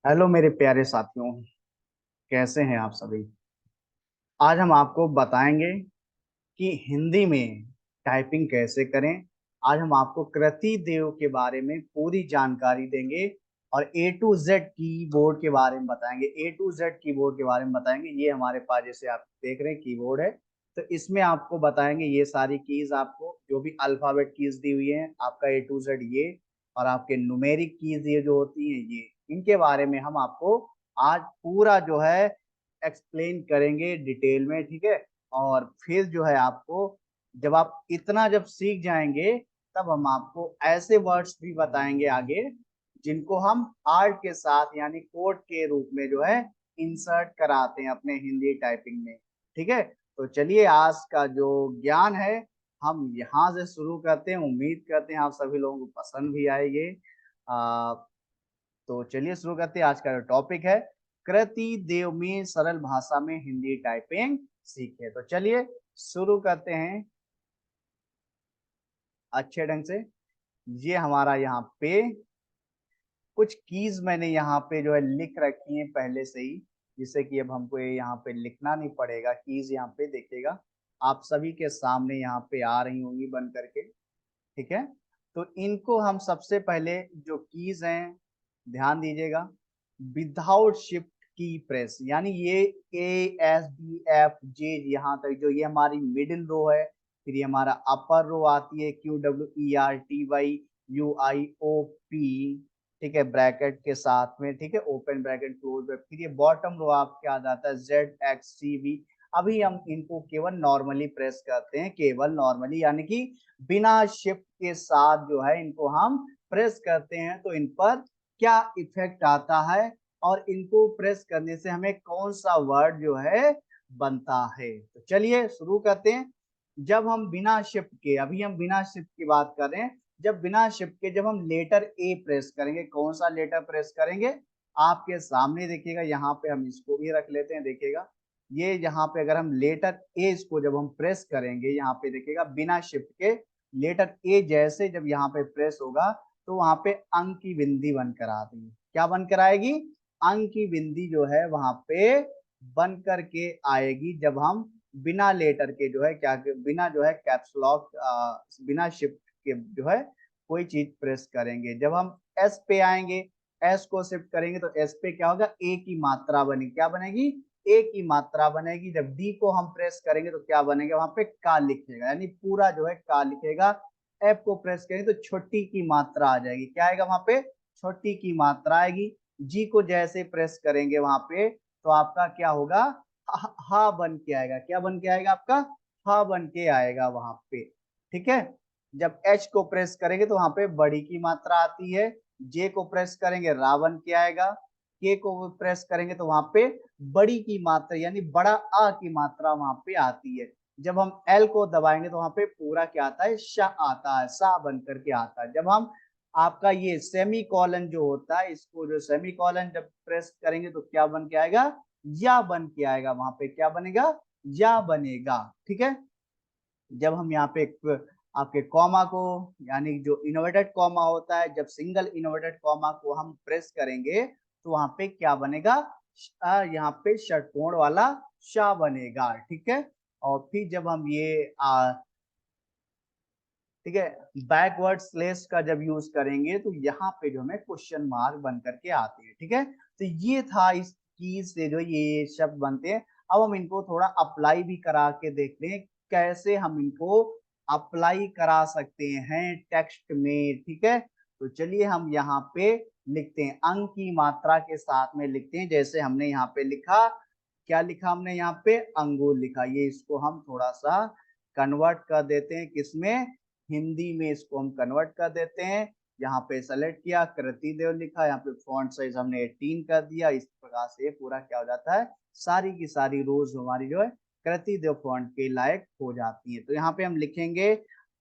Hello मेरे प्यारे साथियों। कैसे हैं आप सभी। आज हम आपको बताएंगे कि हिंदी में टाइपिंग कैसे करें। आज हम आपको कृति देव के बारे में पूरी जानकारी देंगे और ए टू जेड कीबोर्ड के बारे में बताएंगे। ए टू जेड कीबोर्ड के बारे में बताएंगे। ये हमारे पास जैसे आप देख रहे हैं कीबोर्ड है, तो इसमें आपको बताएंगे ये सारी कीज, आपको जो भी अल्फाबेट कीज दी हुई है आपका ए टू जेड ये, और आपके न्यूमेरिक कीज ये जो होती हैं ये, इनके बारे में हम आपको आज पूरा जो है एक्सप्लेन करेंगे डिटेल में, ठीक है। और फिर जो है आपको जब आप इतना जब सीख जाएंगे तब हम आपको ऐसे वर्ड्स भी बताएंगे आगे जिनको हम आर्ट के साथ यानी कोड के रूप में जो है इंसर्ट कराते हैं अपने हिंदी टाइपिंग में, ठीक है। तो चलिए आज का जो ज्ञान है हम यहाँ से शुरू करते हैं। उम्मीद करते हैं आप सभी लोगों को पसंद भी आएगी। तो चलिए शुरू करते हैं। आज का जो टॉपिक है कृति देव में सरल भाषा में हिंदी टाइपिंग सीखे। तो चलिए शुरू करते हैं अच्छे ढंग से। ये हमारा यहाँ पे कुछ कीज मैंने यहाँ पे जो है लिख रखी है पहले से ही, जिससे कि अब हमको ये यहाँ पे लिखना नहीं पड़ेगा। कीज यहाँ पे देखिएगा आप सभी के सामने यहाँ पे आ रही होंगी बन करके, ठीक है। तो इनको हम सबसे पहले जो कीज हैं ध्यान दीजिएगा। विदाउट शिफ्ट की प्रेस, यानी ये ASDFJ यहाँ तक जो ये हमारी मिडिल रो है, फिर ये हमारा अपर रो आती है QWERTYUIOP, ठीक है, ब्रैकेट के साथ में, ठीक है, ओपन ब्रैकेट क्लोज ब्रैकेट। फिर ये बॉटम रो आपके आ जाता है ZXCV। अभी हम इनको केवल नॉर्मली प्रेस करते हैं, केवल नॉर्मली, यानी कि बिना शिफ्ट के साथ जो है इनको हम प्रेस करते हैं। तो इन पर क्या इफेक्ट आता है और इनको प्रेस करने से हमें कौन सा वर्ड जो है बनता है। तो चलिए शुरू करते हैं। जब हम बिना शिफ्ट के, अभी हम बिना शिफ्ट की बात कर रहे हैं, जब बिना शिफ्ट के जब हम लेटर ए प्रेस करेंगे, कौन सा लेटर प्रेस करेंगे आपके सामने देखिएगा। यहाँ पे हम इसको भी रख लेते हैं, देखिएगा ये यहाँ पे अगर हम लेटर ए इसको जब हम प्रेस करेंगे, यहाँ पे देखिएगा बिना शिफ्ट के लेटर ए जैसे जब यहाँ पे प्रेस होगा तो वहां पे अंक की बिंदी बनकर आती है। क्या बनकर आएगी? अंक की बिंदी जो है वहां पे बन करके आएगी जब हम बिना लेटर के जो है क्या, बिना जो है कैप्स लॉक, बिना शिफ्ट के जो है कोई चीज प्रेस करेंगे। जब हम एस पे आएंगे, एस को शिफ्ट करेंगे तो एस पे क्या होगा, ए की मात्रा बनेगी। क्या बनेगी? ए की मात्रा बनेगी। जब डी को हम प्रेस करेंगे तो क्या बनेगा, वहां पे का लिखेगा, यानी पूरा जो है का लिखेगा। एफ को प्रेस करेंगे तो छोटी की मात्रा आ जाएगी। क्या आएगा वहां पे? छोटी की मात्रा आएगी। जी को जैसे प्रेस करेंगे वहां पे तो आपका क्या होगा, हा बन के आएगा। क्या बन के आएगा आपका? हा बन के आएगा वहां पे, ठीक है। जब एच को प्रेस करेंगे तो वहां पे बड़ी की मात्रा आती है। जे को प्रेस करेंगे रा बन के आएगा। के को प्रेस करेंगे तो वहां पे बड़ी की मात्रा यानी बड़ा आ की मात्रा वहां पे आती है। जब हम एल को दबाएंगे तो वहां पे पूरा क्या आता है, श आता है, सा बन करके आता है। जब हम आपका ये सेमी कॉलन जो होता है, इसको जो सेमी कॉलन जब प्रेस करेंगे तो क्या बन के आएगा, या बन के आएगा। वहां पे क्या बनेगा, या बनेगा, ठीक है। जब हम यहाँ पे आपके कॉमा को, यानी जो इन्वर्टेड कॉमा होता है, जब सिंगल इन्वर्टेड कॉमा को हम प्रेस करेंगे तो वहां पे क्या बनेगा, यहाँ पे षटकोण वाला शा बनेगा, ठीक है। और फिर जब हम ये ठीक है, बैकवर्ड स्लेश का जब यूज करेंगे तो यहाँ पे जो हमें क्वेश्चन मार्क बन करके आते हैं, ठीक है। तो ये था इस कीज से जो ये शब्द बनते हैं। अब हम इनको थोड़ा अप्लाई भी करा के देखते हैं कैसे हम इनको अप्लाई करा सकते हैं टेक्स्ट में, ठीक है। तो चलिए हम यहाँ पे लिखते हैं, अंक की मात्रा के साथ में लिखते हैं। जैसे हमने यहाँ पे लिखा, क्या लिखा हमने यहाँ पे, अंगूर लिखा। ये इसको हम थोड़ा सा कन्वर्ट कर देते हैं, किसमें, हिंदी में इसको हम कन्वर्ट कर देते हैं। यहाँ पे सेलेक्ट किया, कृति देव लिखा, यहाँ पे फॉन्ट साइज हमने 18 कर दिया। इस प्रकार से पूरा क्या हो जाता है, सारी की सारी रोज हमारी जो है कृति देव फॉन्ट के लायक हो जाती है। तो यहाँ पे हम लिखेंगे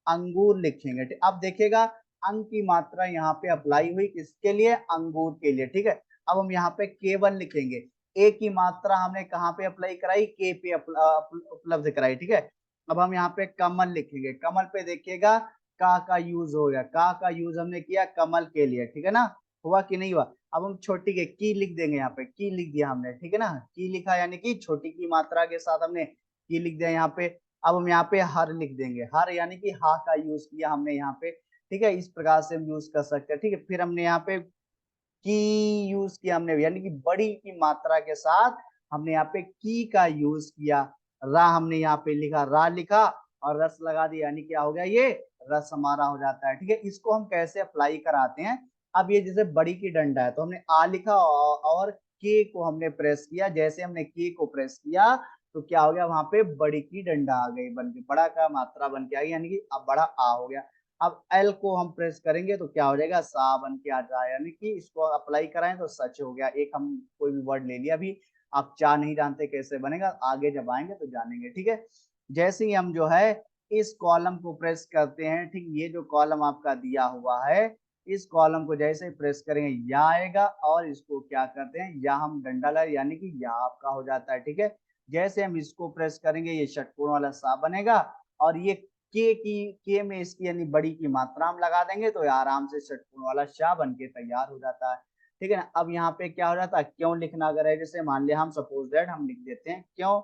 अंगूर लिखेंगे। अब देखिएगा अंक की मात्रा यहाँ पे अप्लाई हुई, किसके लिए, अंगूर के लिए, ठीक है। अब हम यहाँ पे केवल लिखेंगे, ए की मात्रा हमने कहाँ पे अप्लाई कराई, के पे उपलब्ध कराई, ठीक है। अब हम यहाँ पे कमल लिखेंगे। कमल पे देखिएगा का यूज हो गया, का यूज हमने किया कमल के लिए, ठीक है ना। हुआ कि नहीं हुआ। अब हम छोटी के की लिख देंगे, यहाँ पे की लिख दिया हमने, ठीक है ना, की लिखा यानी कि छोटी की मात्रा के साथ हमने की लिख दिया यहाँ पे। अब हम यहाँ पे हर लिख देंगे, हर यानी कि हा का यूज किया हमने यहाँ पे, ठीक है, इस प्रकार से हम यूज कर सकते हैं, ठीक है। फिर हमने यहाँ पे की यूज किया हमने, यानी कि बड़ी की मात्रा के साथ हमने यहाँ पे की का यूज किया। रा हमने यहाँ पे लिखा, रा लिखा और रस लगा दिया, यानी क्या हो गया, ये रस हमारा हो जाता है, ठीक है। इसको हम कैसे अप्लाई कराते हैं, अब ये जैसे बड़ी की डंडा है तो हमने आ लिखा और के को हमने प्रेस किया, जैसे हमने के को प्रेस किया तो क्या हो गया, वहां पे बड़ी की डंडा आ गई बन के, बड़ा का मात्रा बन के आ गई, यानी कि अब बड़ा आ हो गया। अब एल को हम प्रेस करेंगे तो क्या हो जाएगा, सा बन के आ जाए, यानी कि इसको अप्लाई कराएं तो सच हो गया। एक हम कोई भी वर्ड ले लिया, अभी आप चा नहीं जानते कैसे बनेगा, आगे जब आएंगे तो जानेंगे, ठीक है। जैसे ही हम जो है इस कॉलम को प्रेस करते हैं, ठीक, ये जो कॉलम आपका दिया हुआ है, इस कॉलम को जैसे ही प्रेस करेंगे या आएगा, और इसको क्या करते हैं, या हम डंडा लाए, यानी कि या आपका हो जाता है, ठीक है। जैसे हम इसको प्रेस करेंगे ये षटकोण वाला सा बनेगा, और ये के में इसकी यानी बड़ी की मात्रा हम लगा देंगे तो आराम से षटकोण वाला शाह बन के तैयार हो जाता है, ठीक है ना। अब यहाँ पे क्या हो जाता है, क्यों लिखना अगर है, जैसे मान लिया हम सपोज दैट हम लिख देते हैं क्यों,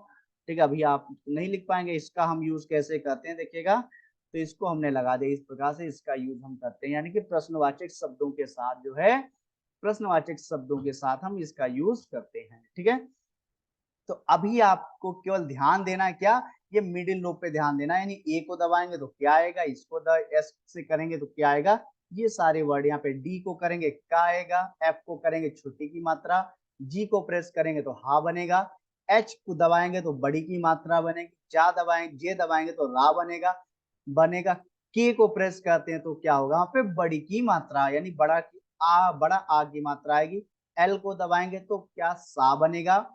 ठीक है। अभी आप नहीं लिख पाएंगे, इसका हम यूज कैसे करते हैं देखिएगा, तो इसको हमने लगा दिया, इस प्रकार से इसका यूज हम करते हैं, यानी कि प्रश्नवाचक शब्दों के साथ जो है, प्रश्नवाचक शब्दों के साथ हम इसका यूज करते हैं, ठीक है। तो अभी आपको केवल ध्यान देना है क्या, ये मिडिल लो पे ध्यान देना है, यानी ए को दबाएंगे तो क्या आएगा, इसको एस से करेंगे तो क्या आएगा, ये सारे वर्ड यहाँ पे, डी को करेंगे क्या आएगा, एफ को करेंगे छोटी की मात्रा, जी को प्रेस करेंगे तो हा बनेगा, एच को दबाएंगे तो बड़ी की मात्रा बनेगी, जा दबाएंगे, जे दबाएंगे तो रा बनेगा बनेगा, के को प्रेस करते हैं तो क्या होगा, वहां पे बड़ी की मात्रा यानी बड़ा की बड़ा आ की मात्रा आएगी, एल को दबाएंगे तो क्या सा बनेगा,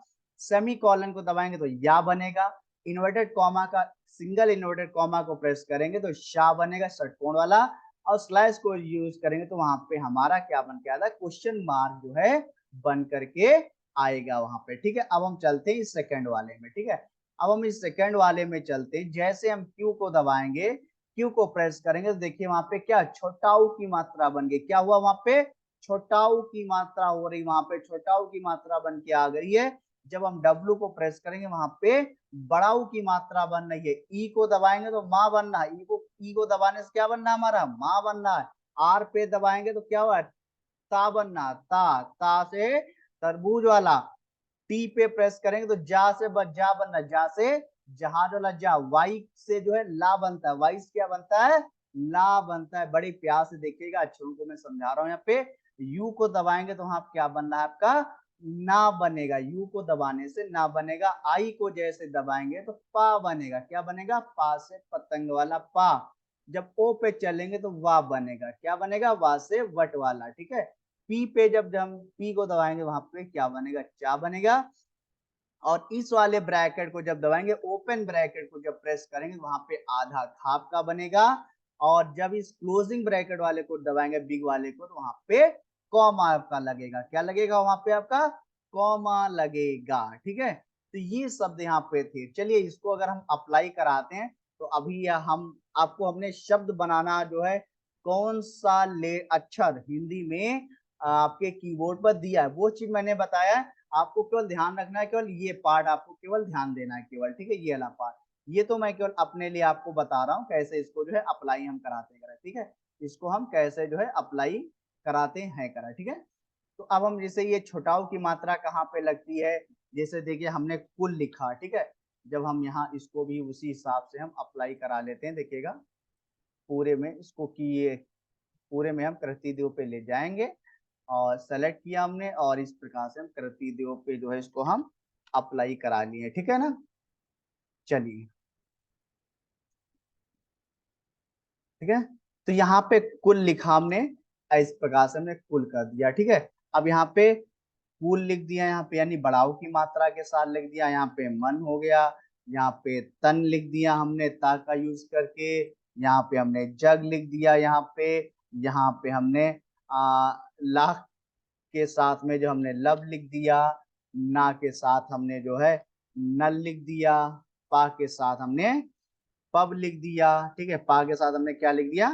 सेमी कॉलन को दबाएंगे तो या बनेगा, इन्वर्टेड कॉमा का सिंगल इन्वर्टेड कॉमा को प्रेस करेंगे तो शाह बनेगा षटकोण वाला, और स्लैश को यूज करेंगे तो वहां पे हमारा क्या बन के आता है, क्वेश्चन मार्क जो है बन करके आएगा वहां पे, ठीक है। अब हम चलते हैं इस सेकंड वाले में, ठीक है। अब हम इस सेकंड वाले में चलते हैं, जैसे हम क्यू को दबाएंगे, क्यू को प्रेस करेंगे तो देखिए वहां पे क्या छोटाऊ की मात्रा बन गई, क्या हुआ वहां पे छोटाऊ की मात्रा हो रही, वहां पे छोटाऊ की मात्रा बन के आ गई है। जब हम डब्लू को प्रेस करेंगे वहां पे बड़ाऊ की मात्रा बन रही है, ई को दबाएंगे तो माँ बनना है, ई को दबाने से क्या बनना है हमारा, माँ बनना है, आर पे दबाएंगे तो क्या हुआ, ता बनना, ता से तरबूज वाला, टी पे प्रेस करेंगे तो जा से जा बनना, जा से जहाज वाला जा, वाई से जो है ला बनता है, वाई से क्या बनता है, ला बनता है, बड़ी प्यार से देखिएगा, अक्षरों को मैं समझा रहा हूँ यहाँ पे। यू को दबाएंगे तो वहां क्या बन रहा है आपका, ना बनेगा, यू को दबाने से ना बनेगा, आई को जैसे दबाएंगे तो पा बनेगा, क्या बनेगा, पा से पतंग वाला पा, जब ओ पे चलेंगे तो वाह बनेगा, क्या बनेगा, वाह से वट वाला, ठीक है। पी पे जब हम पी को दबाएंगे वहां पे क्या बनेगा, चा बनेगा, और इस वाले ब्रैकेट को जब दबाएंगे, ओपन ब्रैकेट को जब प्रेस करेंगे वहां पे आधा खाप का बनेगा, और जब इस क्लोजिंग ब्रैकेट वाले को दबाएंगे बिग वाले को तो वहां पे कॉमा आपका लगेगा, क्या लगेगा वहां पे आपका कॉमा लगेगा, ठीक है। तो ये शब्द यहाँ पे थे, चलिए इसको अगर हम अप्लाई कराते हैं तो अभी हम आपको हमने शब्द बनाना जो है कौन सा ले अक्षर हिंदी में आपके कीबोर्ड पर दिया है वो चीज मैंने बताया है, आपको केवल ध्यान रखना है, केवल ये पार्ट आपको केवल ध्यान देना है केवल, ठीक है, ये वाला पार्ट, ये तो मैं केवल अपने लिए आपको बता रहा हूँ कैसे इसको जो है अप्लाई हम कराते हैं, ठीक है, इसको हम कैसे जो है अप्लाई कराते हैं करा, ठीक है। तो अब हम जैसे ये छोटाऊ की मात्रा कहाँ पे लगती है, जैसे देखिए हमने कुल लिखा, ठीक है, जब हम यहाँ इसको भी उसी हिसाब से हम अप्लाई करा लेते हैं, देखिएगा पूरे में इसको किए, पूरे में हम प्रतिदेव पे ले जाएंगे, और सेलेक्ट किया हमने, और इस प्रकार से हम प्रतिदेव पे जो है इसको हम अप्लाई करा लिए, ठीक है ना। चलिए ठीक है, तो यहाँ पे कुल लिखा हमने, इस प्रकार से हमने कुल कर दिया, ठीक है। अब यहाँ पे कुल लिख दिया, यहाँ पे यानी बढ़ाव की मात्रा के साथ लिख दिया, यहाँ पे मन हो गया, यहाँ पे तन लिख दिया हमने ता का यूज करके, यहाँ पे हमने जग लिख दिया, यहाँ पे हमने लाख के साथ में जो हमने लब लिख दिया, ना के साथ हमने जो है नल लिख दिया, पा के साथ हमने पब लिख दिया, ठीक है, पा के साथ हमने क्या लिख दिया,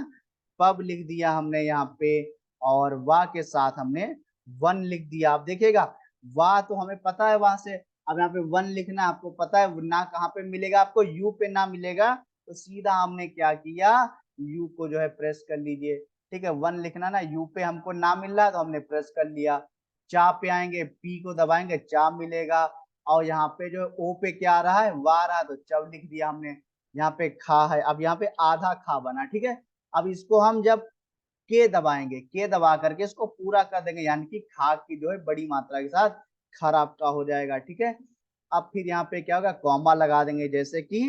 पब लिख दिया हमने यहाँ पे, और वाह के साथ हमने वन लिख दिया। आप देखिएगा वाह तो हमें पता है वहां से, अब यहाँ पे वन लिखना है, आपको पता है ना कहाँ पे मिलेगा, आपको यू पे ना मिलेगा, तो सीधा हमने क्या किया, यू को जो है प्रेस कर लीजिए। ठीक है, वन लिखना ना, यू पे हमको ना मिल रहा है तो हमने प्रेस कर लिया। चा पे आएंगे, पी को दबाएंगे, चा मिलेगा। और यहाँ पे जो ओ पे क्या आ रहा है, वाह आ रहा है, तो चव लिख दिया हमने। यहाँ पे खा है, अब यहाँ पे आधा खा बना। ठीक है, अब इसको हम जब के दबाएंगे, के दबा करके इसको पूरा कर देंगे, यानी कि खा की जो है बड़ी मात्रा के साथ खर आपका हो जाएगा। ठीक है, अब फिर यहाँ पे क्या होगा, कॉमा लगा देंगे, जैसे कि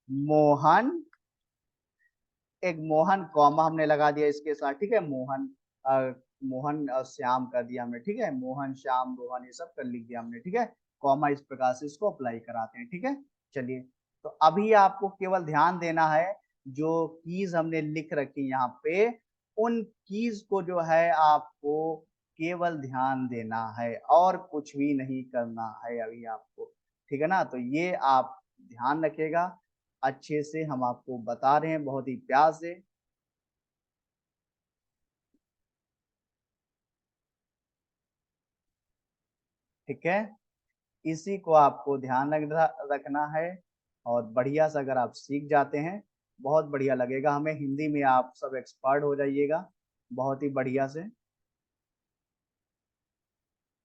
मोहन, एक मोहन कॉमा हमने लगा दिया इसके साथ। ठीक है, मोहन मोहन श्याम कर दिया हमने। ठीक है, मोहन श्याम रोहन ये सब कर लिख दिया हमने। ठीक है, कॉमा इस प्रकार से इसको अप्लाई कराते हैं। ठीक है, चलिए, तो अभी आपको केवल ध्यान देना है, जो कीज हमने लिख रखी यहाँ पे, उन कीज को जो है आपको केवल ध्यान देना है और कुछ भी नहीं करना है अभी आपको। ठीक है ना, तो ये आप ध्यान रखिएगा, अच्छे से हम आपको बता रहे हैं बहुत ही प्यार से। ठीक है, इसी को आपको ध्यान रखना है, और बढ़िया से अगर आप सीख जाते हैं, बहुत बढ़िया लगेगा हमें, हिंदी में आप सब एक्सपर्ट हो जाइएगा बहुत ही बढ़िया से।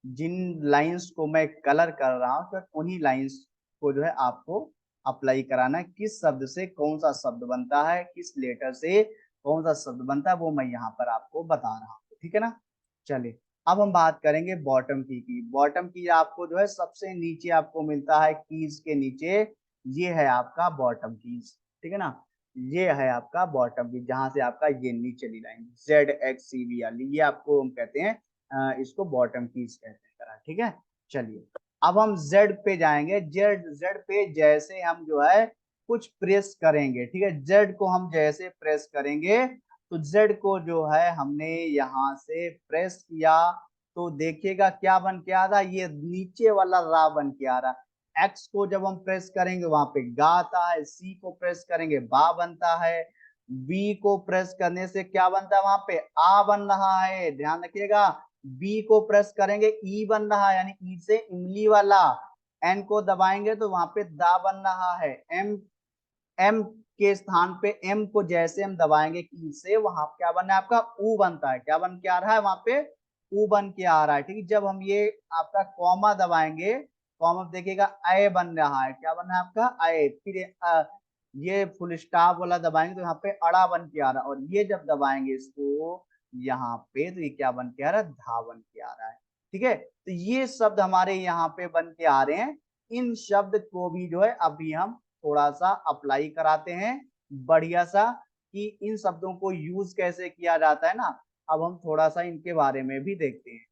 जिन लाइंस को मैं कलर कर रहा हूँ, तो उन्हीं लाइंस को जो है आपको अप्लाई कराना है, किस शब्द से कौन सा शब्द बनता है, किस लेटर से कौन सा शब्द बनता है, वो मैं यहाँ पर आपको बता रहा हूँ। ठीक है ना, चलिए, अब हम बात करेंगे बॉटम की। बॉटम की आपको जो है सबसे नीचे आपको मिलता है, कीज के नीचे, ये है आपका बॉटम कीज। ठीक है ना, ये है आपका बॉटम की, जहां से आपका ये नीचे लाइन ZXCB वाली, ये आपको हम कहते हैं, इसको बॉटम कीज कहते हैं करा। ठीक है, चलिए, अब हम जेड पे जाएंगे। जेड जेड पे जैसे हम जो है कुछ प्रेस करेंगे, ठीक है, जेड को हम जैसे प्रेस करेंगे, तो जेड को जो है हमने यहां से प्रेस किया, तो देखिएगा क्या बन के आ रहा है, ये नीचे वाला रा बन के आ रहा है। एक्स को जब हम प्रेस करेंगे वहां पे गा आता है, सी को प्रेस करेंगे बा बनता है, बी को प्रेस करने से क्या बनता है, वहां पे आ बन रहा है, ध्यान रखिएगा। बी को प्रेस करेंगे ई बन रहा है, यानी ई से इमली वाला। एन को दबाएंगे तो वहां पे दा बन रहा है। एम एम के स्थान पे एम को जैसे हम दबाएंगे की से, वहां क्या बना है आपका, ऊ बनता है। क्या बन के आ रहा है वहां पे, ऊ बन के आ रहा है। ठीक है, जब हम ये आपका कॉमा दबाएंगे, कॉमा देखिएगा अय बन रहा है, क्या बन रहा है आपका अय। फिर ये फुल स्टॉप वाला दबाएंगे तो यहाँ पे अड़ा बन के आ रहा है, और ये जब दबाएंगे इसको यहाँ पे, तो ये क्या बन के आ रहा है, धा बन के आ रहा है। ठीक है, तो ये शब्द हमारे यहाँ पे बन के आ रहे हैं। इन शब्द को भी जो है अभी हम थोड़ा सा अप्लाई कराते हैं बढ़िया सा, कि इन शब्दों को यूज कैसे किया जाता है ना, अब हम थोड़ा सा इनके बारे में भी देखते हैं।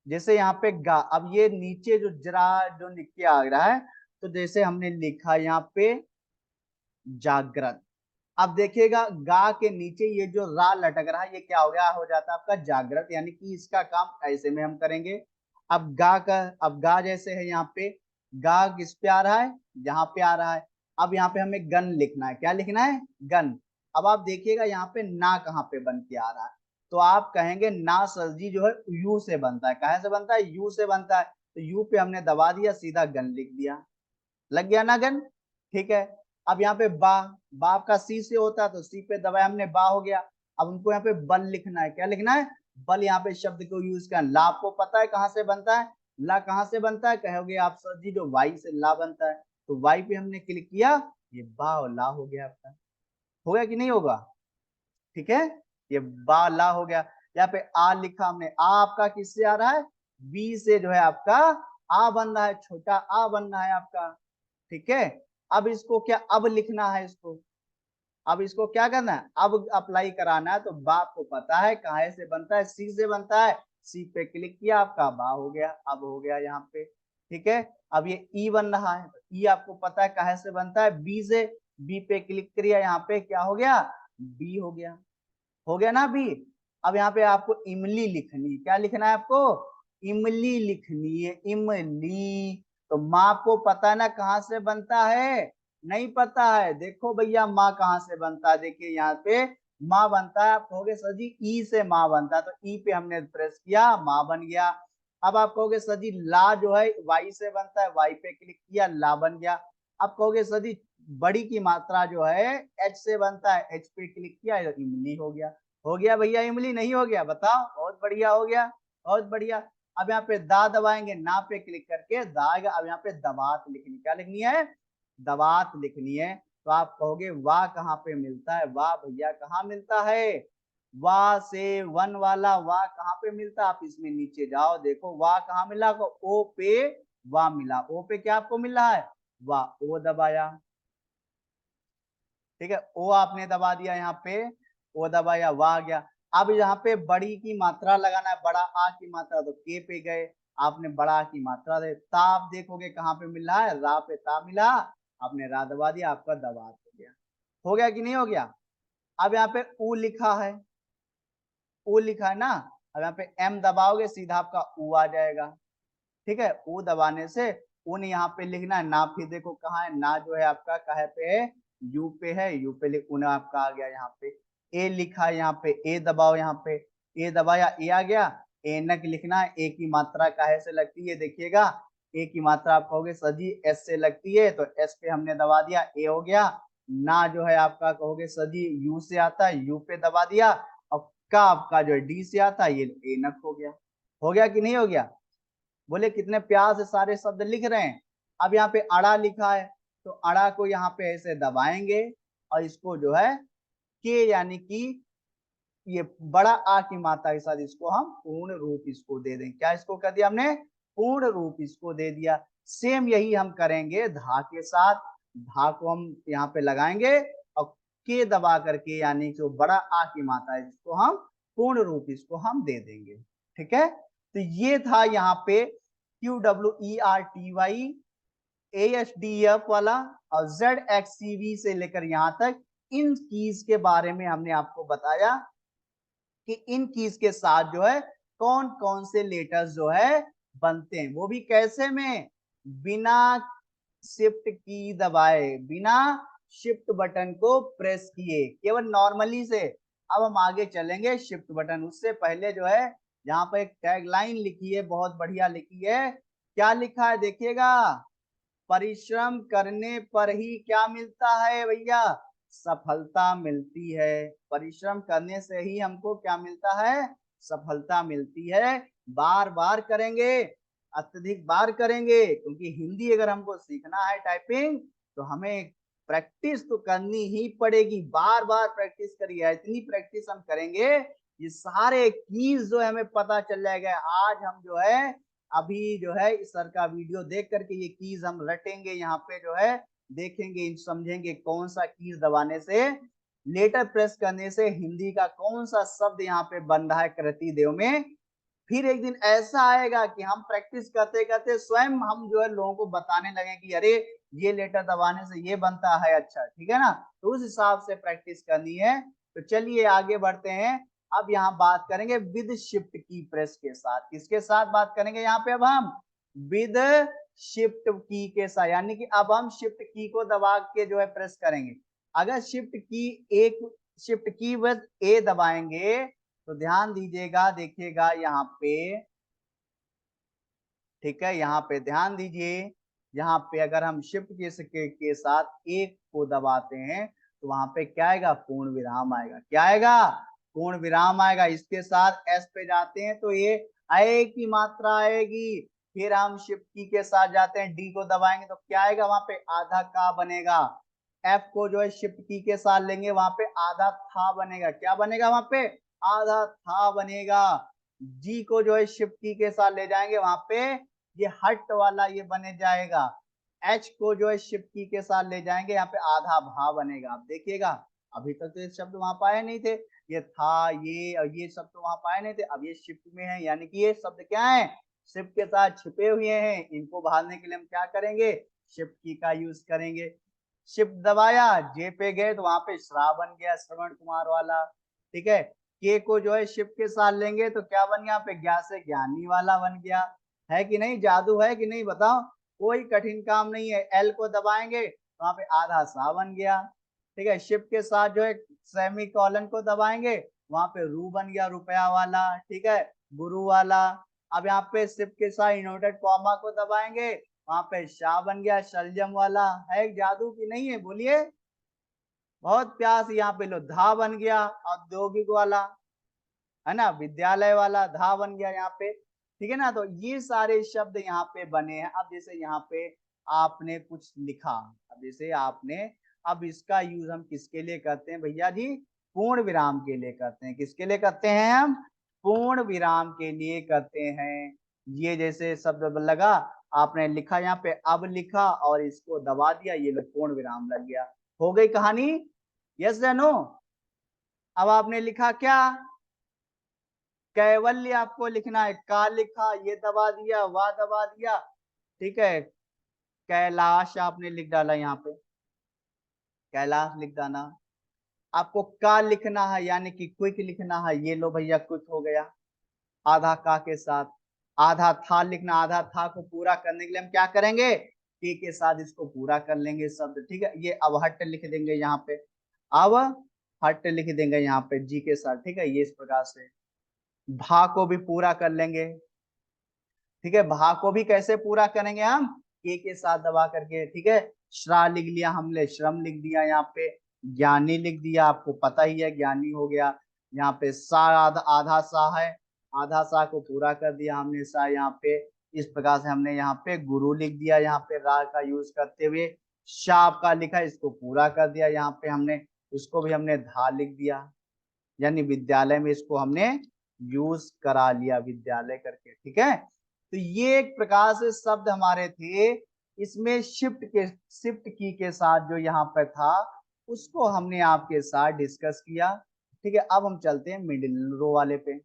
जैसे यहाँ पे गा, अब ये नीचे जो जरा जो लिख के आ रहा है, तो जैसे हमने लिखा यहाँ पे जागृत, अब देखिएगा गा के नीचे ये जो रा लटक रहा है, ये क्या हो गया, हो जाता है आपका जागृत, यानी कि इसका काम ऐसे में हम करेंगे। अब गा का, अब गा जैसे है यहाँ पे, गा किस पे आ रहा है, यहाँ पे आ रहा है। अब यहाँ पे हमें गन लिखना है, क्या लिखना है, गन। अब आप देखिएगा यहाँ पे ना कहाँ पे बन के आ रहा है, तो आप कहेंगे ना सर जी जो है यू से बनता है। कहाँ से बनता है, यू से बनता है, तो यू पे हमने दबा दिया, सीधा गन लिख दिया, लग गया ना गन। ठीक है, अब यहाँ पे बा, बाप का सी से होता है, तो सी पे दबाया हमने, बा हो गया। अब हमको यहाँ पे बल लिखना है, क्या लिखना है, बल। यहाँ पे शब्द को यूज करना, ला आपको पता है कहाँ से बनता है, ला कहाँ से बनता है, कहोगे आप सर जी जो वाई से ला बनता है, तो वाई पे हमने क्लिक किया, ये बा और ला हो गया आपका। हो गया कि नहीं होगा, ठीक है, ये बा ला हो गया। यहाँ पे आ लिखा हमने, आ आपका किससे आ रहा है, बी से जो है आपका आ बन रहा है, छोटा आ बन रहा है आपका। ठीक है, अब इसको क्या, अब लिखना है इसको, अब इसको क्या करना है, अब अप्लाई कराना है। तो बाप को पता है कहाँ से बनता है, सी से बनता है, सी पे क्लिक किया, आपका बा हो गया, अब हो गया यहाँ पे। ठीक है, अब ये ई बन रहा है, ई आपको पता है कहाँ से बनता है, बी से, बी पे क्लिक किया, यहाँ पे क्या हो गया, बी हो गया। हो गया ना बी। अब यहाँ पे आपको इमली लिखनी, क्या लिखना है आपको, इमली लिखनी है, इमली। तो माँ को पता है ना कहाँ से बनता है, नहीं पता है, देखो भैया माँ कहाँ से बनता है, देखिए यहाँ पे माँ बनता है, आप कहोगे सर जी ई से माँ बनता है, तो ई पे हमने प्रेस किया, माँ बन गया। अब आप कहोगे सर जी ला जो है वाई से बनता है, वाई पे क्लिक किया, ला बन गया। अब कहोगे सर जी बड़ी की मात्रा जो है एच से बनता है, एच पे क्लिक किया, इमली हो गया। हो गया भैया इमली, नहीं हो गया? बताओ। बहुत बढ़िया, हो गया, बहुत बढ़िया। अब यहाँ पे दा दबाएंगे, ना पे क्लिक करके दा आएगा। अब यहाँ पे दबात लिखनी, क्या लिखनी है? दबात लिखनी है। तो आप कहोगे वाह कहाँ पे मिलता है? वाह भैया कहाँ मिलता है? वाह से वन वाला वाह कहाँ पे मिलता है? आप इसमें नीचे जाओ, देखो वाह कहाँ मिला, ओ पे वाह मिला। ओ पे क्या आपको मिल रहा है? वाह। ओ दबाया, ठीक है, ओ आपने दबा दिया, यहाँ पे ओ दबाया, वाह आ गया। अब यहाँ पे बड़ी की मात्रा लगाना है, बड़ा आ की मात्रा, तो के पे गए, आपने बड़ा की मात्रा दे। ता आप देखोगे कहाँ पे मिल रहा है? रा पे ता मिला, आपने रा दबा दिया, आपका दबात हो गया। हो गया कि नहीं हो गया? अब यहाँ पे ऊ लिखा है, ऊ लिखा है ना, अब यहाँ पे एम दबाओगे सीधा आपका ऊ आ जाएगा। ठीक है, ऊ दबाने से उन यहाँ पे लिखना है। ना फिर देखो कहाँ है, ना जो है आपका कहे पे है? यू पे है, यू पे लिख, उन आपका आ गया यहाँ पे। ए लिखा है यहाँ पे, ए दबाओ, यहाँ पे ए दबाया, ए आ गया। एनक लिखना है, ए की मात्रा काहे से लगती है देखिएगा, ए की मात्रा आप कहोगे सर जी एस से लगती है, तो एस पे हमने दबा दिया, ए हो गया। ना जो है आपका कहोगे सर जी यू से आता है, यू पे दबा दिया। और का आपका जो है डी से आता है, ये एनक हो गया। हो गया कि नहीं हो गया? बोले कितने प्यार से सारे शब्द लिख रहे हैं। अब यहाँ पे अड़ा लिखा है, तो अड़ा को यहाँ पे ऐसे दबाएंगे और इसको जो है के यानी कि ये बड़ा आ की मात्रा के साथ इसको हम पूर्ण रूप इसको दे दें। क्या इसको कर दिया हमने? पूर्ण रूप इसको दे दिया। सेम यही हम करेंगे धा के साथ। धा को हम यहाँ पे लगाएंगे और के दबा करके यानी जो बड़ा आ की मात्रा है इसको हम पूर्ण रूप इसको हम दे देंगे। ठीक है, तो ये था यहाँ पे QWERTY ASDF वाला और ZXCV से लेकर यहाँ तक इन कीज के बारे में हमने आपको बताया कि इन कीज के साथ जो है कौन कौन से लेटर्स जो है बनते हैं, वो भी कैसे में? बिना शिफ्ट की दबाए, बिना शिफ्ट बटन को प्रेस किए, केवल नॉर्मली से। अब हम आगे चलेंगे शिफ्ट बटन, उससे पहले जो है यहाँ पर एक टैगलाइन लिखी है, बहुत बढ़िया लिखी है। क्या लिखा है देखिएगा, परिश्रम करने पर ही क्या मिलता है भैया? सफलता मिलती है। परिश्रम करने से ही हमको क्या मिलता है? सफलता मिलती है। बार बार करेंगे, अत्यधिक बार करेंगे, क्योंकि हिंदी अगर हमको सीखना है टाइपिंग, तो हमें प्रैक्टिस तो करनी ही पड़ेगी। बार बार प्रैक्टिस करिए, इतनी प्रैक्टिस हम करेंगे ये सारे कीज जो है हमें पता चल जाएगा। आज हम जो है अभी जो है इस सर का वीडियो देख करके ये कीज हम रटेंगे, यहाँ पे जो है देखेंगे, समझेंगे कौन सा कीज दबाने से, लेटर प्रेस करने से हिंदी का कौन सा शब्द यहाँ पे बन रहा है कृति देव में। फिर एक दिन ऐसा आएगा कि हम प्रैक्टिस करते करते स्वयं हम जो है लोगों को बताने लगे कि अरे ये लेटर दबाने से ये बनता है। अच्छा ठीक है ना, तो उस हिसाब से प्रैक्टिस करनी है। तो चलिए आगे बढ़ते हैं। अब यहाँ बात करेंगे विद शिफ्ट की प्रेस के साथ। किसके साथ बात करेंगे यहाँ पे? अब हम विद शिफ्ट की के साथ, यानी कि अब हम शिफ्ट की को दबा के जो है प्रेस करेंगे। अगर शिफ्ट की एक शिफ्ट की बस ए दबाएंगे तो ध्यान दीजिएगा, देखिएगा यहाँ पे, ठीक है, यहाँ पे ध्यान दीजिए। यहाँ पे अगर हम शिफ्ट के साथ एक को दबाते हैं तो वहां पे क्या आएगा? पूर्ण विराम आएगा। क्या आएगा? पूर्ण विराम आएगा। इसके साथ एस पे जाते हैं तो ये ए की मात्रा आएगी। फिर हम शिफ्ट की के साथ जाते हैं, डी को दबाएंगे तो क्या आएगा? वहां पे आधा का बनेगा। एफ को जो है शिफ्ट की के साथ लेंगे, वहां पे आधा था बनेगा। क्या बनेगा वहां पे? आधा था बनेगा। जी को जो है शिफ्ट की के साथ ले जाएंगे, वहां पे ये हट वाला ये बने जाएगा। एच को जो है शिफ्ट की के साथ ले जाएंगे, यहाँ पे आधा भा बनेगा। आप देखिएगा, अभी तक तो ये शब्द वहां पाए नहीं थे, ये था ये और ये शब्द तो वहां पाए नहीं थे, अब ये शिफ्ट में है, यानी कि ये शब्द क्या है? शिफ्ट के साथ छिपे हुए हैं। इनको भागने के लिए हम क्या करेंगे? शिफ्ट की का यूज करेंगे। शिफ्ट दबाया, जे पे गए तो वहां पे श्राव बन गया, श्रवण कुमार वाला। ठीक है, के को जो है शिफ्ट के साथ लेंगे तो क्या बन गया? पे ज्ञा से ज्ञानी वाला बन गया। है कि नहीं? जादू है कि नहीं? बताओ, कोई कठिन काम नहीं है। एल को दबाएंगे तो वहां पे आधा सा बन गया। ठीक है, शिफ्ट के साथ जो है सेमी कॉलन को दबाएंगे, वहां पे रू बन गया रुपया वाला, ठीक है, गुरु वाला। अब यहाँ पे शिफ्ट के साथ इन्वर्टेड कॉमा को दबाएंगे, वहां पे शाह बन गया शलजम वाला। है जादू की नहीं है, बोलिए। बहुत प्यास। यहाँ पे लो धा बन गया औद्योगिक वाला, है ना, विद्यालय वाला धा बन गया यहाँ पे। ठीक है ना, तो ये सारे शब्द यहाँ पे बने हैं। अब जैसे यहाँ पे आपने कुछ लिखा, अब जैसे आपने, अब इसका यूज हम किसके लिए करते हैं भैया जी? पूर्ण विराम के लिए करते हैं। किसके लिए करते हैं हम? पूर्ण विराम के लिए करते हैं। ये जैसे शब्द लगा, आपने लिखा यहाँ पे, अब लिखा और इसको दबा दिया, ये लो पूर्ण विराम लग गया। हो गई कहानी? यस या नो? अब आपने लिखा क्या? कैवल्य आपको लिखना है, का लिखा, ये दबा दिया, वाह दबा दिया, ठीक है। कैलाश आपने लिख डाला यहाँ पे, कैलाश लिख डाला। आपको का लिखना है, यानी कि क्विक लिखना है, ये लो भैया क्विक हो गया आधा का के साथ। आधा था लिखना, आधा था को पूरा करने के लिए हम क्या करेंगे? के साथ इसको पूरा कर लेंगे शब्द, ठीक है। ये अब हट लिख देंगे यहाँ पे, अब हट लिख देंगे यहाँ पे जी के साथ, ठीक है। ये इस प्रकार से भा को भी पूरा कर लेंगे, ठीक है। भा को भी कैसे पूरा करेंगे हम? के साथ दबा करके, ठीक है। श्रा लिख लिया हमने, श्रम लिख दिया यहाँ पे, ज्ञानी लिख दिया, आपको पता ही है ज्ञानी हो गया। यहाँ पे सा आधा, आधा सा है, आधा सा को पूरा कर दिया हमने सा यहाँ पे। इस प्रकार से हमने यहाँ पे गुरु लिख दिया, यहाँ पे रा का यूज करते हुए। शाप का लिखा, इसको पूरा कर दिया यहाँ पे हमने, इसको भी हमने धा लिख दिया, यानी विद्यालय में इसको हमने यूज करा लिया विद्यालय करके, ठीक है। तो ये एक प्रकार से शब्द हमारे थे। इसमें शिफ्ट की के साथ जो यहाँ पर था, उसको हमने आपके साथ डिस्कस किया, ठीक है। अब हम चलते हैं मिडिल रो वाले पे,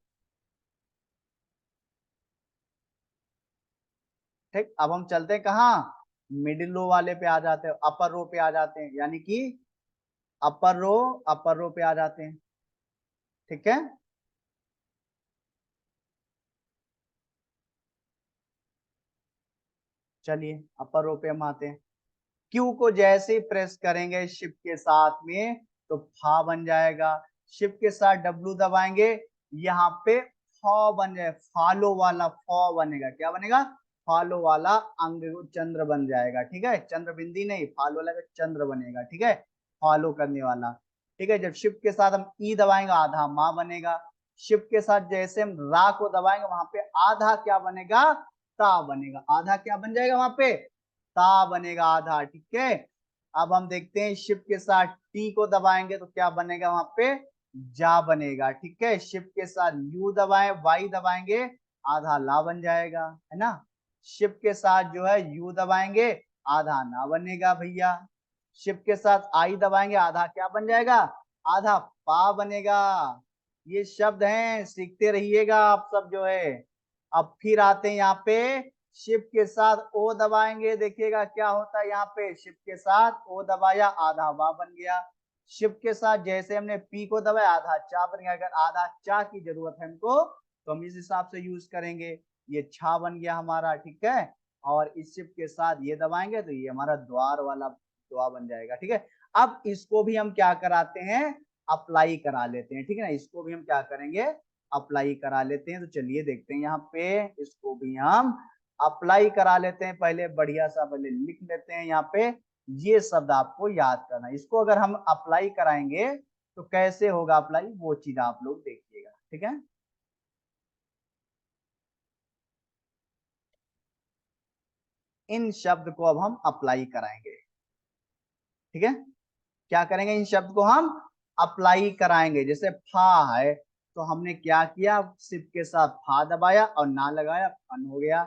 ठीक। अब हम चलते हैं कहाँ? मिडिल रो वाले पे आ जाते हैं, अपर रो पे आ जाते हैं, यानी कि अपर रो पे आ जाते हैं, ठीक है। चलिए अपर रो पे हम आते हैं। क्यू को जैसे ही प्रेस करेंगे शिफ्ट के साथ में, तो फा बन जाएगा। शिफ्ट के साथ डब्लू दबाएंगे, यहाँ पे फ बन जाए, फॉलो वाला फ बनेगा, क्या बनेगा? फॉलो वाला अंग चंद्र बन जाएगा, ठीक है। चंद्र बिंदी नहीं, फॉलो वाला का चंद्र बनेगा, ठीक है। फॉलो करने वाला, ठीक है। जब शिफ्ट के साथ हम ई दबाएंगे, आधा माँ बनेगा। शिफ्ट के साथ जैसे हम रा को दबाएंगे, वहां पे आधा क्या बनेगा? ता बनेगा। आधा क्या बन जाएगा वहां पे? ता बनेगा आधा, ठीक है। अब हम देखते हैं शिफ्ट के साथ टी को दबाएंगे तो क्या बनेगा वहां पे? जा बनेगा, ठीक है। शिफ्ट के साथ यू दबाएं, वाई दबाएंगे, आधा ला बन जाएगा, है ना। शिफ्ट के साथ जो है यू दबाएंगे, आधा ना बनेगा भैया। शिफ्ट के साथ आई दबाएंगे, आधा क्या बन जाएगा? आधा पा बनेगा। ये शब्द हैं, सीखते रहिएगा आप सब जो है। अब फिर आते हैं यहाँ पे, शिफ्ट के साथ ओ दबाएंगे, देखिएगा क्या होता है यहाँ पे। शिफ्ट के साथ ओ दबाया, आधा वा बन गया। शिफ्ट के साथ जैसे हमने पी को दबाया, आधा चा बन गया। अगर आधा चा की जरूरत है हमको, तो हम इस हिसाब से यूज करेंगे। ये छा बन गया हमारा, ठीक है। और इस शिफ्ट के साथ ये दबाएंगे तो ये हमारा द्वार वाला दुआ बन जाएगा, ठीक है। अब इसको भी हम क्या कराते हैं? अप्लाई करा लेते हैं, ठीक है ना। इसको भी हम क्या करेंगे? अप्लाई करा लेते हैं। तो चलिए देखते हैं यहाँ पे, इसको भी हम अप्लाई करा लेते हैं। पहले बढ़िया सा पहले लिख लेते हैं यहाँ पे, ये शब्द आपको याद करना। इसको अगर हम अप्लाई कराएंगे तो कैसे होगा अप्लाई, वो चीज आप लोग देखिएगा, ठीक है। इन शब्द को अब हम अप्लाई कराएंगे, ठीक है। क्या करेंगे? इन शब्द को हम अप्लाई कराएंगे। जैसे फा है, तो हमने क्या किया? सिप के साथ फा दबाया और ना लगाया, फन हो गया।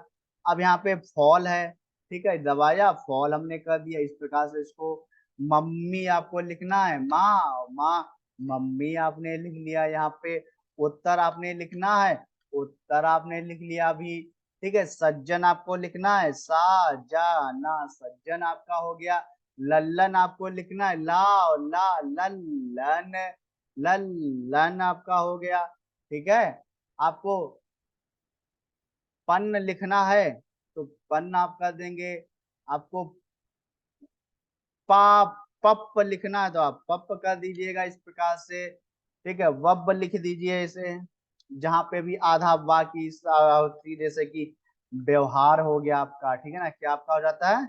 अब यहाँ पे फॉल है, ठीक है, दबाया, फॉल हमने कर दिया। इस प्रकार से इसको मम्मी आपको लिखना है, माँ माँ, मम्मी आपने लिख लिया यहाँ पे। उत्तर आपने लिखना है, उत्तर आपने लिख लिया अभी, ठीक है। सज्जन आपको लिखना है, सा जा ना, सज्जन आपका हो गया। लल्लन आपको लिखना है, ला ला लल्लन, लल्लन आपका हो गया, ठीक है। आपको पन्न लिखना है, तो पन्न आप कर देंगे। आपको पा पप लिखना है तो आप पप कर दीजिएगा इस प्रकार से, ठीक है। वब लिख दीजिए इसे, जहां पे भी आधा बाकी जैसे कि व्यवहार हो गया आपका, ठीक है ना, क्या आपका हो जाता है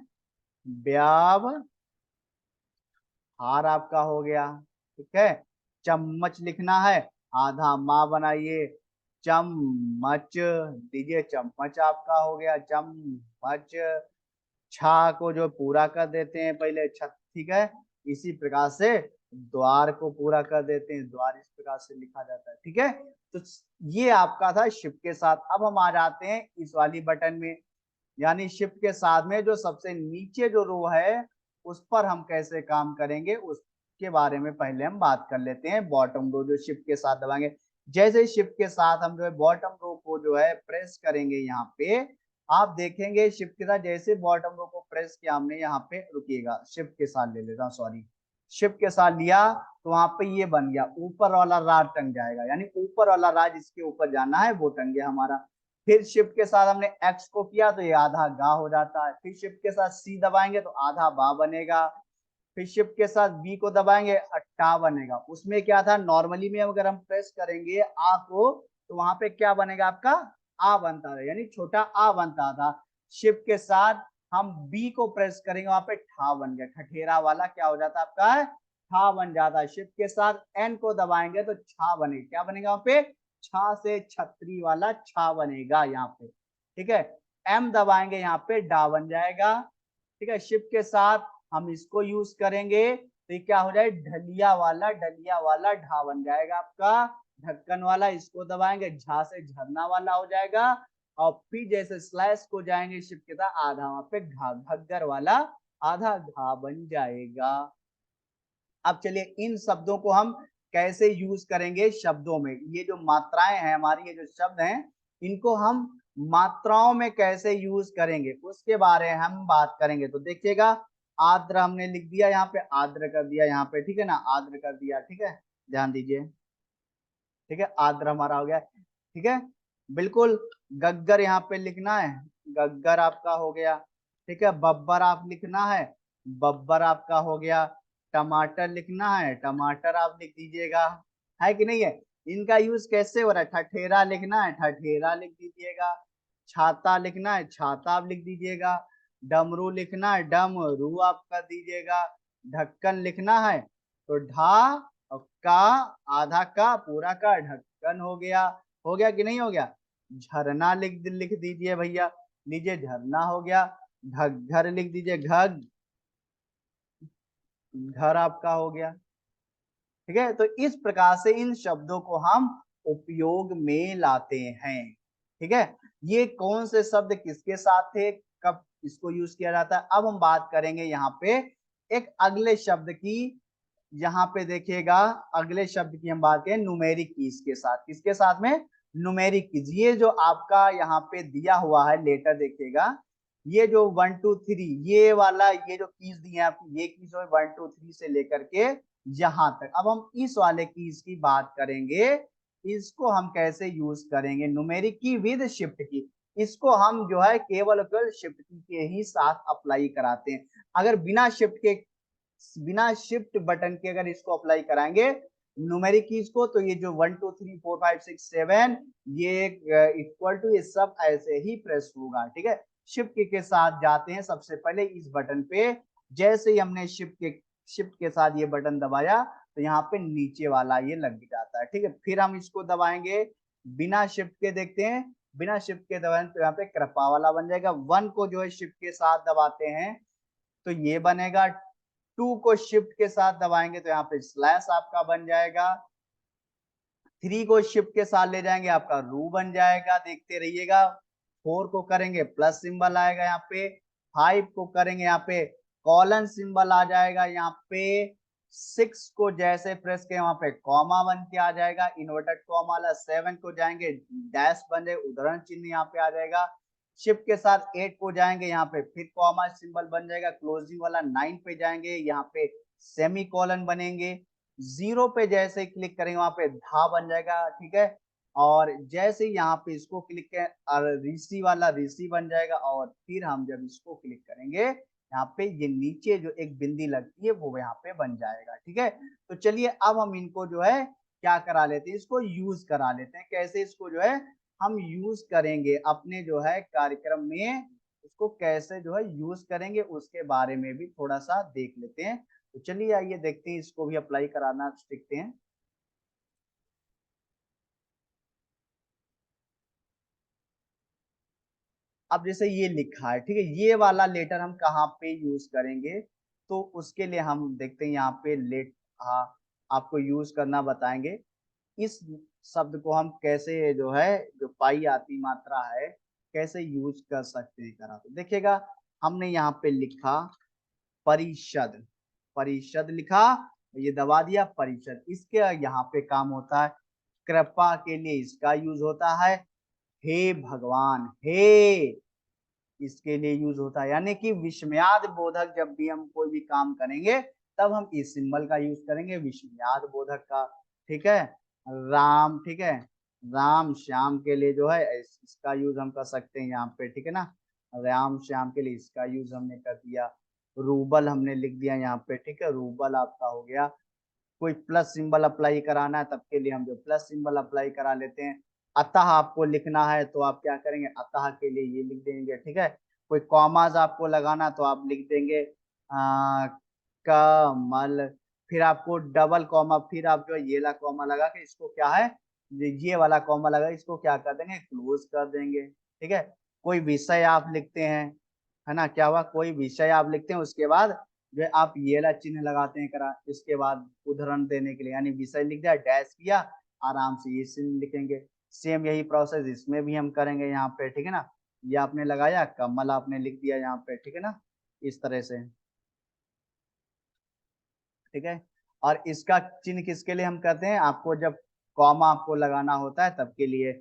व्यवहार आपका हो गया, ठीक है। चम्मच लिखना है, आधा माँ बनाइए, चम्मच दीजिए, चम्मच आपका हो गया चम्मच। छा को जो पूरा कर देते हैं पहले छत, ठीक है। इसी प्रकार से द्वार को पूरा कर देते हैं, द्वार इस प्रकार से लिखा जाता है, ठीक है। तो ये आपका था शिफ्ट के साथ। अब हम आ जाते हैं इस वाली बटन में, यानी शिफ्ट के साथ में जो सबसे नीचे जो रो है उस पर हम कैसे काम करेंगे उसके बारे में पहले हम बात कर लेते हैं। बॉटम रो जो शिफ्ट के साथ दबाएंगे, जैसे शिफ्ट के साथ हम जो है बॉटम रो को जो है प्रेस करेंगे, यहाँ पे आप देखेंगे शिफ्ट के साथ जैसे बॉटम रो को प्रेस किया हमने, यहाँ पे रुकिएगा शिफ्ट के साथ ले लेता हूँ, सॉरी, शिफ्ट के साथ लिया तो वहां पे ये बन गया, ऊपर वाला राज टंग जाएगा, यानी ऊपर वाला राज इसके ऊपर जाना है वो टंग गया हमारा। फिर शिफ्ट के साथ हमने एक्स को किया तो ये आधा गा हो जाता है, फिर शिफ्ट के साथ सी दबाएंगे तो आधा बा बनेगा, फिर शिफ्ट के साथ बी को दबाएंगे अट्टा बनेगा। उसमें क्या था, नॉर्मली में अगर हम प्रेस करेंगे आ को तो वहां पे क्या बनेगा आपका आ बनता था, यानी छोटा आ बनता था। शिफ्ट के साथ हम बी को प्रेस करेंगे, वहां पे ठा बन गया, ठठेरा वाला क्या हो जाता आपका है ठा बन जाता है। शिफ्ट के साथ एन को दबाएंगे तो छा बनेगा, क्या बनेगा वहां पे छा से छतरी वाला छा बनेगा यहाँ पे, ठीक है। एम दबाएंगे यहाँ पे डा बन जाएगा, ठीक है। शिफ्ट के साथ हम इसको यूज करेंगे तो ये क्या हो जाए डलिया वाला ढा बन जाएगा आपका, ढक्कन वाला, इसको दबाएंगे झा से झरना वाला हो जाएगा। और फिर जैसे स्लैश को जाएंगे शिफ्ट के साथ आधा वहां पे घा घग्गर वाला आधा घा बन जाएगा। अब चलिए इन शब्दों को हम कैसे यूज करेंगे शब्दों में, ये जो मात्राएं हैं हमारी, ये जो शब्द हैं इनको हम मात्राओं में कैसे यूज करेंगे उसके बारे में हम बात करेंगे। तो देखिएगा आर्द्र हमने लिख दिया यहाँ पे, आर्द्र कर दिया यहाँ पे, ठीक है ना, आर्द्र कर दिया, ठीक है, ध्यान दीजिए, ठीक है, आर्द्र हमारा हो गया, ठीक है। बिल्कुल गग्गर यहाँ पे लिखना है, गग्गर आपका हो गया, ठीक है। बब्बर आप लिखना है, बब्बर आपका हो गया। टमाटर लिखना है, टमाटर आप लिख दीजिएगा, है कि नहीं है। इनका यूज कैसे हो रहा है, ठठेरा लिखना है, ठठेरा लिख दीजिएगा। छाता लिखना है, छाता आप लिख दीजिएगा। डमरू लिखना है, डमरू आप कर दीजिएगा। ढक्कन लिखना है तो ढा और का आधा का पूरा का ढक्कन हो गया कि नहीं हो गया। झरना लिख दीजिए भैया, लीजिए झरना हो गया। घग्घर लिख दीजिए, घग घर आपका हो गया, ठीक है। तो इस प्रकार से इन शब्दों को हम उपयोग में लाते हैं, ठीक है। ये कौन से शब्द किसके साथ थे, कब इसको यूज किया जाता है, अब हम बात करेंगे यहाँ पे एक अगले शब्द की। यहाँ पे देखिएगा अगले शब्द की हम बात करें न्यूमेरिक कीज के साथ, किसके साथ में न्यूमेरिक कीज। ये जो आपका यहाँ पे दिया हुआ है लेटर देखिएगा, ये जो 1 2 3 ये वाला ये जो कीज दिए हैं आपकी, ये कीज 1 2 3 से लेकर के यहाँ तक। अब हम इस वाले कीज की बात करेंगे, इसको हम कैसे यूज करेंगे, न्यूमेरिक की विद शिफ्ट की। इसको हम जो है केवल शिफ्ट की के ही साथ अप्लाई कराते हैं। अगर बिना शिफ्ट बटन के अगर इसको अप्लाई कराएंगे न्यूमेरिक कीज को, तो ये जो 1 2 3 4 5 6 7 ये इक्वल टू ये सब ऐसे ही प्रेस होगा, ठीक है। शिफ्ट के साथ जाते हैं सबसे पहले इस बटन पे, जैसे ही हमने शिफ्ट के साथ ये बटन दबाया तो यहाँ पे नीचे वाला ये लग जाता है, ठीक है। फिर हम इसको दबाएंगे बिना शिफ्ट के, देखते हैं बिना शिफ्ट के दबाएं तो यहाँ पे कृपा वाला बन जाएगा। 1 को जो है शिफ्ट के साथ दबाते हैं तो ये बनेगा, 2 को शिफ्ट के साथ दबाएंगे तो यहाँ पे स्लैश आपका बन जाएगा। 3 को शिफ्ट के साथ ले जाएंगे आपका रू बन जाएगा, देखते रहिएगा। 4 को करेंगे प्लस सिंबल आएगा यहाँ पे। 5 को करेंगे यहाँ पे कॉलन सिंबल आ जाएगा यहाँ पे। 6 को जैसे प्रेस के वहां पे कॉमा बन के आ जाएगा, इन्वर्टेड कॉमा वाला। 7 को जाएंगे डैश बन जाएगा, उद्धरण चिन्ह यहाँ पे आ जाएगा। शिफ्ट के साथ 8 को जाएंगे यहाँ पे फिर कॉमा सिंबल बन जाएगा क्लोजिंग वाला। 9 पे जाएंगे यहाँ पे सेमी कॉलन बनेंगे। 0 पे जैसे क्लिक करेंगे वहां पे धा बन जाएगा, ठीक है। और जैसे यहाँ पे इसको क्लिक करें ऋषि वाला ऋषि बन जाएगा, और फिर हम जब इसको क्लिक करेंगे यहाँ पे ये नीचे जो एक बिंदी लगती है वो यहाँ पे बन जाएगा। ठीक है, तो चलिए अब हम इनको जो है क्या करा लेते हैं, इसको यूज करा लेते हैं। कैसे इसको जो है हम यूज करेंगे अपने जो है कार्यक्रम में, उसको कैसे जो है यूज करेंगे उसके बारे में भी थोड़ा सा देख लेते हैं। तो चलिए आइए देखते हैं, इसको भी अप्लाई कराना सीखते हैं। अब जैसे ये लिखा है, ठीक है, ये वाला लेटर हम कहाँ पे यूज करेंगे, तो उसके लिए हम देखते हैं यहाँ पे लेट, हाँ, आपको यूज करना बताएंगे। इस शब्द को हम कैसे जो है, जो पाई आती मात्रा है, कैसे यूज कर सकते हैं करा, तो देखिएगा हमने यहाँ पे लिखा परिषद, परिषद लिखा, ये दबा दिया परिषद। इसके यहाँ पे काम होता है कृपा के लिए इसका यूज होता है हे भगवान, हे इसके लिए यूज होता है। यानी कि विस्मयाद बोधक जब भी हम कोई भी काम करेंगे तब हम इस सिंबल का यूज करेंगे, विस्मयाद बोधक का। ठीक है, राम, ठीक है, राम श्याम के लिए जो है इसका यूज हम कर सकते हैं यहाँ पे। ठीक है ना, राम श्याम के लिए इसका यूज हमने कर दिया। रूबल हमने लिख दिया यहाँ पे। ठीक है, रूबल आपका हो गया। कोई प्लस सिंबल अप्लाई कराना है तब के लिए हम जो प्लस सिंबल अप्लाई करा लेते हैं। अतः आपको लिखना है तो आप क्या करेंगे, अतः के लिए ये लिख देंगे। ठीक है, कोई कॉमाज आपको लगाना तो आप लिख देंगे कमल, फिर आपको डबल कॉमा, फिर आप जो ये ला कॉमा लगा के इसको क्या है, ये वाला कॉमा लगा इसको क्या कर देंगे, क्लोज कर देंगे। ठीक है, कोई विषय आप लिखते हैं, है ना, क्या हुआ, कोई विषय आप लिखते हैं, उसके बाद जो आप ये ला चिन्ह लगाते हैं करा, इसके बाद उदाहरण देने के लिए, यानी विषय लिख दिया, डैश किया, आराम से ये चिन्ह लिखेंगे। सेम यही प्रोसेस इसमें भी हम करेंगे यहाँ पे। ठीक है ना, ये आपने लगाया, कमल आपने लिख दिया यहाँ पे। ठीक है ना, इस तरह से। ठीक है, और इसका चिन्ह किसके लिए हम करते हैं, आपको जब कॉमा आपको लगाना होता है तब के लिए,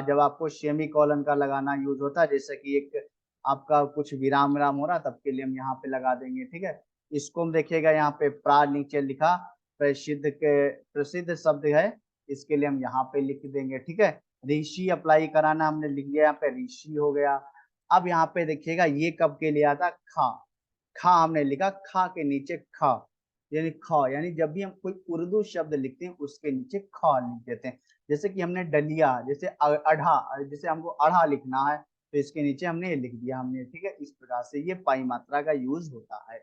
जब आपको सेमी कॉलन का लगाना यूज होता है, जैसे कि एक आपका कुछ विराम विराम हो रहा तब के लिए हम यहाँ पे लगा देंगे। ठीक है, इसको हम देखिएगा यहाँ पे प्रा नीचे लिखा, प्रसिद्ध के प्रसिद्ध शब्द है, इसके लिए हम यहाँ पे लिख देंगे। ठीक है, ऋषि अप्लाई कराना हमने लिख दिया यहाँ पे, ऋषि हो गया। अब यहाँ पे देखिएगा ये कब के लिए आता, खा, खा हमने लिखा, खा के नीचे खा, यानी ख, यानी जब भी हम कोई उर्दू शब्द लिखते हैं उसके नीचे ख लिख देते हैं। जैसे कि हमने डलिया, जैसे अढ़ा, जैसे हमको अढ़ा लिखना है तो इसके नीचे हमने ये लिख दिया हमने। ठीक है, इस प्रकार से ये पाई मात्रा का यूज होता है।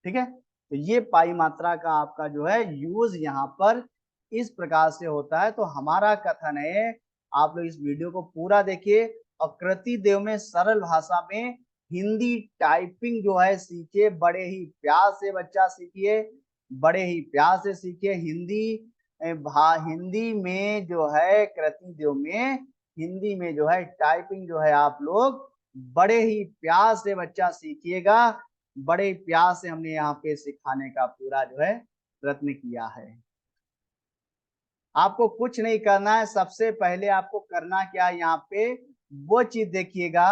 ठीक है, तो ये पाई मात्रा का आपका जो है यूज यहाँ पर इस प्रकार से होता है। तो हमारा कथन है, आप लोग इस वीडियो को पूरा देखिए और कृति देव में सरल भाषा में हिंदी टाइपिंग जो है सीखिए, बड़े ही प्यार से बच्चा सीखिए, बड़े ही प्यार से सीखिए हिंदी। हिंदी में जो है कृति देव में, हिंदी में जो है टाइपिंग जो है आप लोग बड़े ही प्यार से बच्चा सीखिएगा। बड़े प्यार से हमने यहाँ पे सिखाने का पूरा जो है प्रयत्न किया है। आपको कुछ नहीं करना है, सबसे पहले आपको करना क्या है यहाँ पे, वो चीज देखिएगा।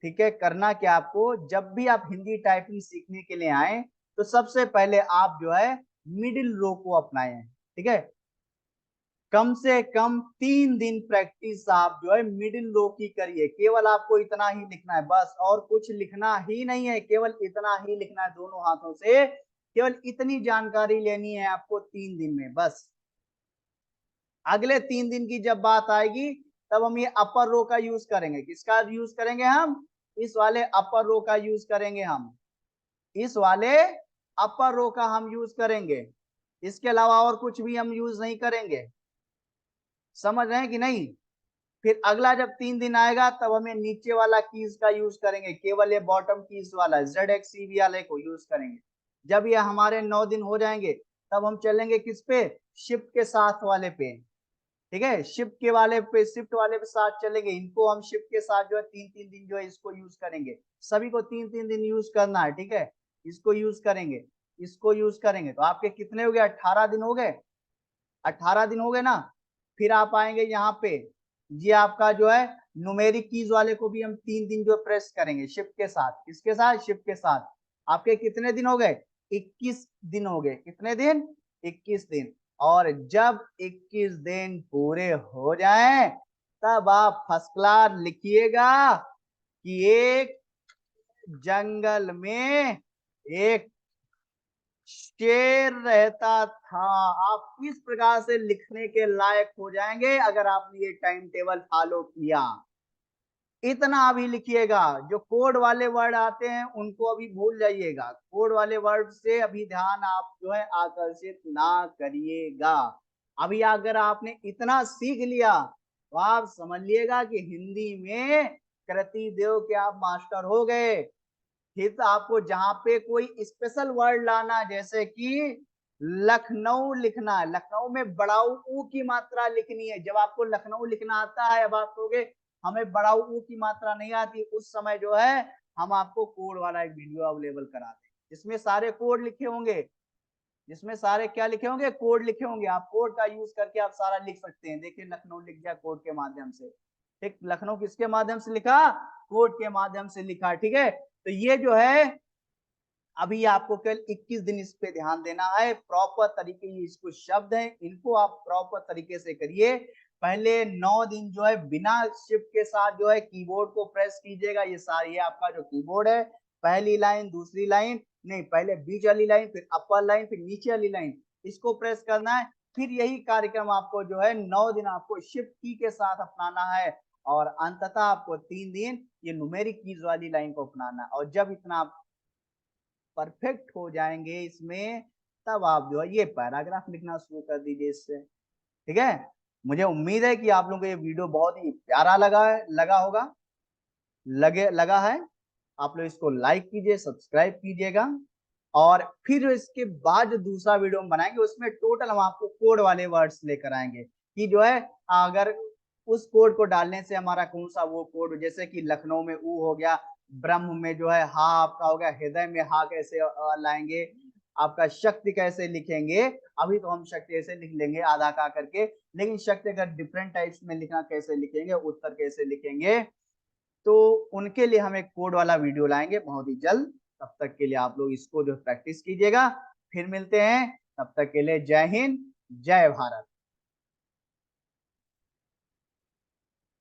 ठीक है, करना क्या आपको, जब भी आप हिंदी टाइपिंग सीखने के लिए आए तो सबसे पहले आप जो है मिडिल रो को अपनाएं। ठीक है, कम से कम 3 दिन प्रैक्टिस आप जो है मिडिल रो की करिए। केवल आपको इतना ही लिखना है बस, और कुछ लिखना ही नहीं है, केवल इतना ही लिखना है दोनों हाथों से। केवल इतनी जानकारी लेनी है आपको 3 दिन में बस। अगले 3 दिन की जब बात आएगी तब हम ये अपर रो का यूज करेंगे। किसका यूज करेंगे हम, इस वाले अपर रो का यूज करेंगे हम, इस वाले अपर रो का हम यूज करेंगे। इसके अलावा और कुछ भी हम यूज नहीं करेंगे। समझ रहे हैं कि नहीं। फिर अगला जब 3 दिन आएगा तब हमें नीचे वाला कीज का यूज करेंगे, केवल ये बॉटम कीज वाला ZXCB वाले को यूज करेंगे। जब ये हमारे 9 दिन हो जाएंगे तब हम चलेंगे किस पे, शिफ्ट के साथ वाले पे। ठीक है, शिफ्ट के वाले पे, शिफ्ट वाले पे साथ चलेंगे। इनको हम शिफ्ट के साथ जो है 3-3 दिन जो है इसको यूज करेंगे। सभी को 3-3 दिन यूज करना है। ठीक है, इसको यूज करेंगे, इसको यूज करेंगे, तो आपके कितने हो गए, 18 दिन हो गए। 18 दिन हो गए ना। फिर आप आएंगे यहाँ पे, ये आपका जो है न्यूमेरिक कीज वाले को भी हम 3 दिन जो प्रेस करेंगे शिफ्ट के साथ। किसके साथ, शिफ्ट के साथ। आपके कितने दिन हो गए, 21 दिन हो गए। कितने दिन, 21 दिन। और जब 21 दिन पूरे हो जाएं तब आप फर्स्ट क्लास लिखिएगा कि एक जंगल में एक शेर रहता था। आप किस प्रकार से लिखने के लायक हो जाएंगे अगर आपने ये टाइम टेबल फॉलो किया। इतना अभी लिखिएगा, जो कोड वाले वर्ड आते हैं उनको अभी भूल जाइएगा, कोड वाले वर्ड से अभी ध्यान आप जो है आकर्षित ना करिएगा। अभी अगर आपने इतना सीख लिया तो आप समझिएगा कि हिंदी में कृति देव के आप मास्टर हो गए। फिर आपको जहां पे कोई स्पेशल वर्ड लाना, जैसे कि लखनऊ लिखना है, लखनऊ में बड़ाऊ ऊ की मात्रा लिखनी है। जब आपको लखनऊ लिखना आता है, अब आप कहोगे हमें बड़ाऊ ऊ की मात्रा नहीं आती, उस समय जो है हम आपको कोड वाला एक वीडियो अवेलेबल कराते हैं जिसमें सारे कोड लिखे होंगे, जिसमें सारे क्या लिखे होंगे, कोड लिखे होंगे। आप कोड का यूज करके आप सारा लिख सकते हैं। देखिए लखनऊ लिख दिया कोड के माध्यम से। ठीक, लखनऊ किसके माध्यम से लिखा, कोड के माध्यम से लिखा। ठीक है, तो ये जो है अभी आपको केवल 21 दिन इस पे ध्यान देना है। प्रॉपर तरीके, ये कुछ शब्द हैं, इनको आप प्रॉपर तरीके से करिए। पहले 9 दिन जो है बिना शिफ्ट के साथ जो है कीबोर्ड को प्रेस कीजिएगा। ये सारी, ये आपका जो कीबोर्ड है, पहली लाइन, दूसरी लाइन नहीं, पहले बीच वाली लाइन, फिर अपर लाइन, फिर नीचे वाली लाइन, इसको प्रेस करना है। फिर यही कार्यक्रम आपको जो है 9 दिन आपको शिफ्ट की के साथ अपनाना है, और अंततः आपको 3 दिन ये न्यूमेरिक कीज वाली लाइन को अपनाना है। और जब इतना परफेक्ट हो जाएंगे इसमें, तब आप जो है ये पैराग्राफ लिखना शुरू कर दीजिए इससे। ठीक है, मुझे उम्मीद है कि आप लोगों को ये वीडियो बहुत ही प्यारा लगा होगा, लगा है। आप लोग इसको लाइक कीजिए, सब्सक्राइब कीजिएगा, और फिर इसके बाद जो दूसरा वीडियो हम बनाएंगे उसमें टोटल हम आपको कोड वाले वर्ड्स लेकर आएंगे कि जो है अगर उस कोड को डालने से हमारा कौन सा वो कोड, जैसे कि लखनऊ में ऊ हो गया, ब्रह्म में जो है हा आपका हो गया, हृदय में हा कैसे लाएंगे, आपका शक्ति कैसे लिखेंगे। अभी तो हम शक्ति ऐसे लिख लेंगे आधा का करके, लेकिन शक्ति अगर डिफरेंट टाइप्स में लिखना कैसे लिखेंगे, उत्तर कैसे लिखेंगे, तो उनके लिए हम एक कोड वाला वीडियो लाएंगे बहुत ही जल्द। तब तक के लिए आप लोग इसको जो प्रैक्टिस कीजिएगा। फिर मिलते हैं, तब तक के लिए जय हिंद, जय भारत।